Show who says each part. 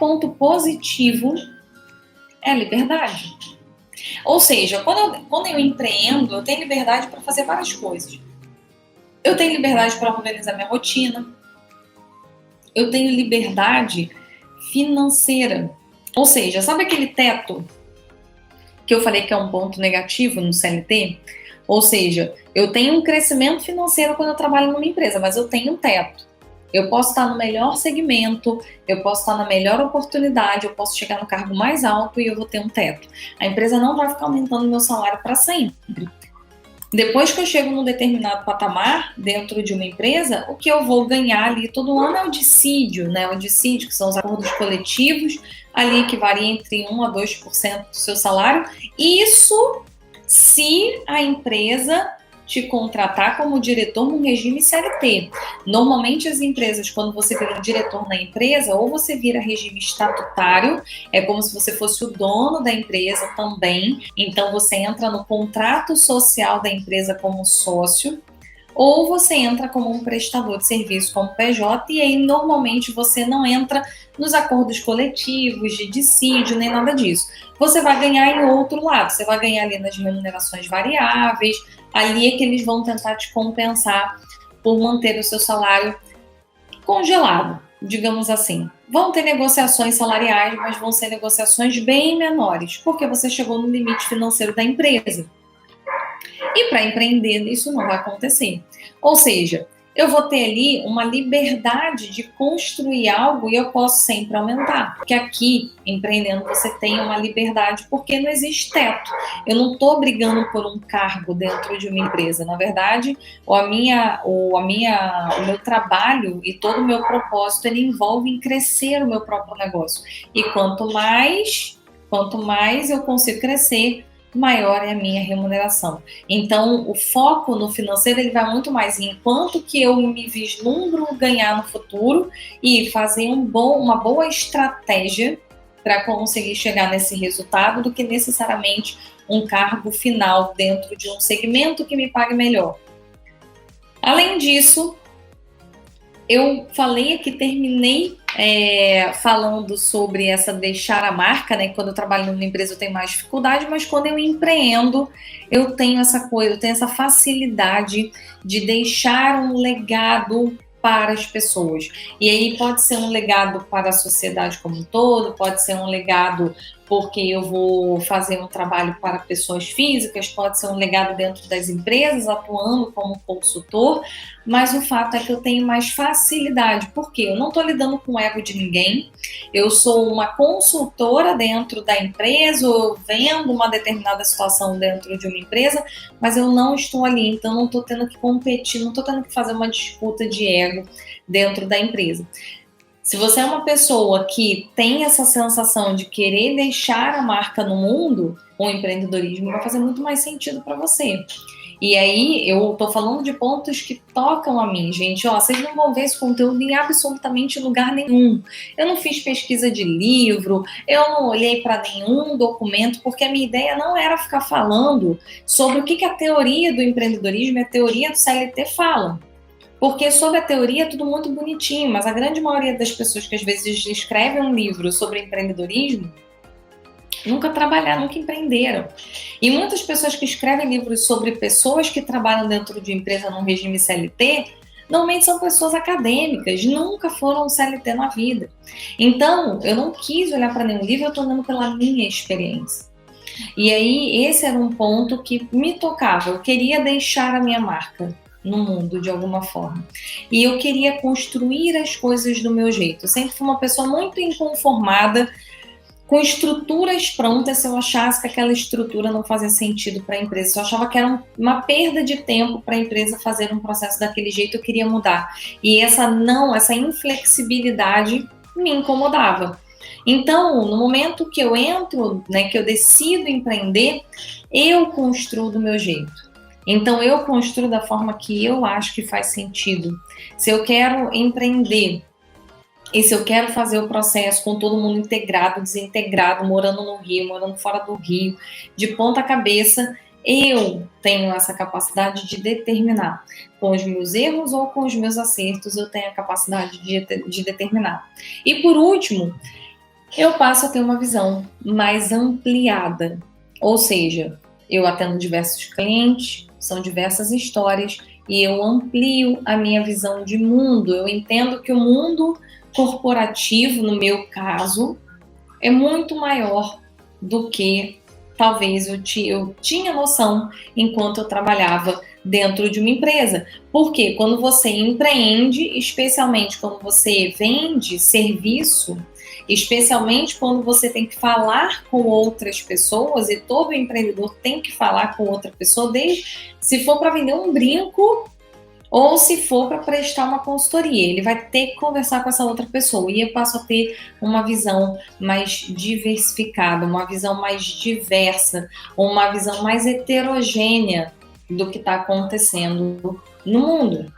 Speaker 1: ponto positivo é a liberdade. Ou seja, quando eu empreendo, eu tenho liberdade para fazer várias coisas. Eu tenho liberdade para organizar minha rotina. Eu tenho liberdade financeira. Ou seja, sabe aquele teto que eu falei que é um ponto negativo no CLT? Ou seja, eu tenho um crescimento financeiro quando eu trabalho numa empresa, mas eu tenho um teto. Eu posso estar no melhor segmento, eu posso estar na melhor oportunidade, eu posso chegar no cargo mais alto e eu vou ter um teto. A empresa não vai ficar aumentando meu salário para sempre. Depois que eu chego num determinado patamar dentro de uma empresa, o que eu vou ganhar ali todo ano é o dissídio, né? O dissídio, que são os acordos coletivos, ali que varia entre 1 a 2% do seu salário. Isso se a empresa te contratar como diretor no regime CLT. Normalmente as empresas, quando você vira um diretor na empresa, ou você vira regime estatutário, é como se você fosse o dono da empresa também, então você entra no contrato social da empresa como sócio, ou você entra como um prestador de serviço como PJ, e aí normalmente você não entra nos acordos coletivos de dissídio, nem nada disso. Você vai ganhar em outro lado, você vai ganhar ali nas remunerações variáveis, ali é que eles vão tentar te compensar por manter o seu salário congelado, digamos assim. Vão ter negociações salariais, mas vão ser negociações bem menores, porque você chegou no limite financeiro da empresa. E para empreender, isso não vai acontecer. Ou seja, eu vou ter ali uma liberdade de construir algo e eu posso sempre aumentar. Porque aqui, empreendendo, você tem uma liberdade porque não existe teto. Eu não estou brigando por um cargo dentro de uma empresa. Na verdade, o meu trabalho e todo o meu propósito, ele envolve em crescer o meu próprio negócio. E quanto mais eu consigo crescer, maior é a minha remuneração. Então, o foco no financeiro, ele vai muito mais em quanto que eu me vislumbro ganhar no futuro e fazer uma boa estratégia para conseguir chegar nesse resultado do que necessariamente um cargo final dentro de um segmento que me pague melhor. Além disso, eu falei aqui, terminei falando sobre essa deixar a marca, né? Quando eu trabalho numa empresa eu tenho mais dificuldade, mas quando eu empreendo eu tenho essa coisa, eu tenho essa facilidade de deixar um legado para as pessoas. E aí pode ser um legado para a sociedade como um todo, pode ser um legado porque eu vou fazer um trabalho para pessoas físicas, pode ser um legado dentro das empresas, atuando como consultor, mas o fato é que eu tenho mais facilidade, porque eu não estou lidando com o ego de ninguém, eu sou uma consultora dentro da empresa, ou vendo uma determinada situação dentro de uma empresa, mas eu não estou ali, então não estou tendo que competir, não estou tendo que fazer uma disputa de ego dentro da empresa. Se você é uma pessoa que tem essa sensação de querer deixar a marca no mundo, o empreendedorismo vai fazer muito mais sentido para você. E aí, eu tô falando de pontos que tocam a mim, gente. Ó, vocês não vão ver esse conteúdo em absolutamente lugar nenhum. Eu não fiz pesquisa de livro, eu não olhei para nenhum documento, porque a minha ideia não era ficar falando sobre o que a teoria do empreendedorismo e a teoria do CLT falam. Porque sobre a teoria é tudo muito bonitinho, mas a grande maioria das pessoas que às vezes escrevem um livro sobre empreendedorismo nunca trabalharam, nunca empreenderam. E muitas pessoas que escrevem livros sobre pessoas que trabalham dentro de empresa num regime CLT, normalmente são pessoas acadêmicas, nunca foram CLT na vida. Então, eu não quis olhar para nenhum livro, eu estou olhando pela minha experiência. E aí, esse era um ponto que me tocava, eu queria deixar a minha marca no mundo, de alguma forma. E eu queria construir as coisas do meu jeito. Eu sempre fui uma pessoa muito inconformada com estruturas prontas, se eu achasse que aquela estrutura não fazia sentido para a empresa. Se eu achava que era uma perda de tempo para a empresa fazer um processo daquele jeito, eu queria mudar. E essa inflexibilidade me incomodava. Então, no momento que eu entro, né, que eu decido empreender, eu construo do meu jeito. Então, eu construo da forma que eu acho que faz sentido. Se eu quero empreender e se eu quero fazer o processo com todo mundo integrado, desintegrado, morando no Rio, morando fora do Rio, de ponta cabeça, eu tenho essa capacidade de determinar. Com os meus erros ou com os meus acertos, eu tenho a capacidade de determinar. E por último, eu passo a ter uma visão mais ampliada. Ou seja, eu atendo diversos clientes, são diversas histórias, e eu amplio a minha visão de mundo. Eu entendo que o mundo corporativo, no meu caso, é muito maior do que talvez eu tinha noção enquanto eu trabalhava dentro de uma empresa. Porque quando você empreende, especialmente quando você vende serviço, especialmente quando você tem que falar com outras pessoas, e todo empreendedor tem que falar com outra pessoa, desde se for para vender um brinco ou se for para prestar uma consultoria, ele vai ter que conversar com essa outra pessoa. E eu passo a ter uma visão mais diversificada, uma visão mais diversa, uma visão mais heterogênea do que está acontecendo no mundo.